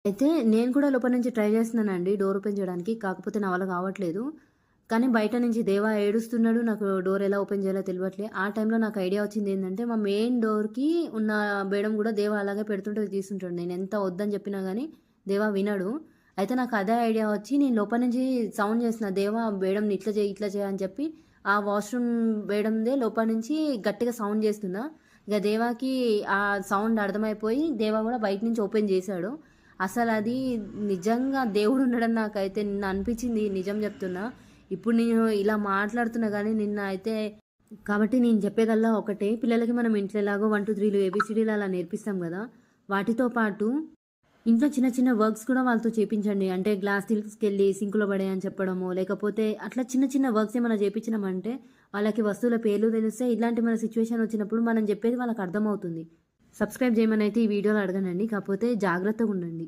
అయితే నేను కూడా లోపల నుంచి ట్రై చేస్తున్నానండి డోర్ ఓపెన్ చేయడానికి. కాకపోతే నా వల్ల కావట్లేదు. కానీ బయట నుంచి దేవా ఏడుస్తున్నాడు. నాకు డోర్ ఎలా ఓపెన్ చేయాలో తెలవట్లే. ఆ టైంలో నాకు ఐడియా వచ్చిందేందంటే, మా మెయిన్ డోర్‌కి ఉన్న బేడం గూడా దేవా అలాగే పెడుతుంటే తీస్తుంటాడు. నేనెంత వద్దని చెప్పినా గానీ దేవా వినడు. అయితే నాకు అదే ఐడియా వచ్చి నేను లోపల నుంచి సౌండ్ చేస్తున్నా, "దేవా బేడంని ఇట్లా చెయి, ఇట్లా చెయి" అని చెప్పి ఆ వాష్‌రూమ్ బేడందే లోపల నుంచి గట్టిగా సౌండ్ చేస్తున్నా. ఇక దేవాకి ఆ సౌండ్ అర్థమైపోయి దేవా గూడా బయట నుంచి ఓపెన్ చేశాడు. అసలది నిజంగా దేవుడున్నాడని నాకైతే నిన్న అనిపిచ్చింది. నిజం చెప్తున్నా. ఇప్పుడు నేను ఇలా మాట్లాడుతున్నా గానీ నిన్న అయితే కాబట్టి నేను చెప్పేదల్లా ఒకటే. పిల్లలకి మనం ఇంట్లో ఎలాగో 1, 2, 3లు ఏబీసీడీలు అలా నేర్పిస్తాం గదా! వాటితో పాటు ఇంట్లో చిన్న చిన్న వర్క్స్ కూడా వాళ్ళతో చేపించండి. అంటే గ్లాస్ తీసుకెళ్ళి సింక్‌లో పడేయని చెప్పడమో, లేకపోతే అట్లా చిన్న చిన్న వర్క్స్ ఏమైనా చేపించినామంటే వాళ్ళకి వస్తువుల పేర్లు తెలిస్తాయి. ఇలాంటి మన సిట్యుయేషన్ వచ్చినప్పుడు మనం చెప్పేది వాళ్ళకి అర్థమవుతుంది. సబ్స్క్రైబ్ చేయమనైతే ఈ వీడియోలో అడగనండి. కాకపోతే జాగ్రత్తగుండండి.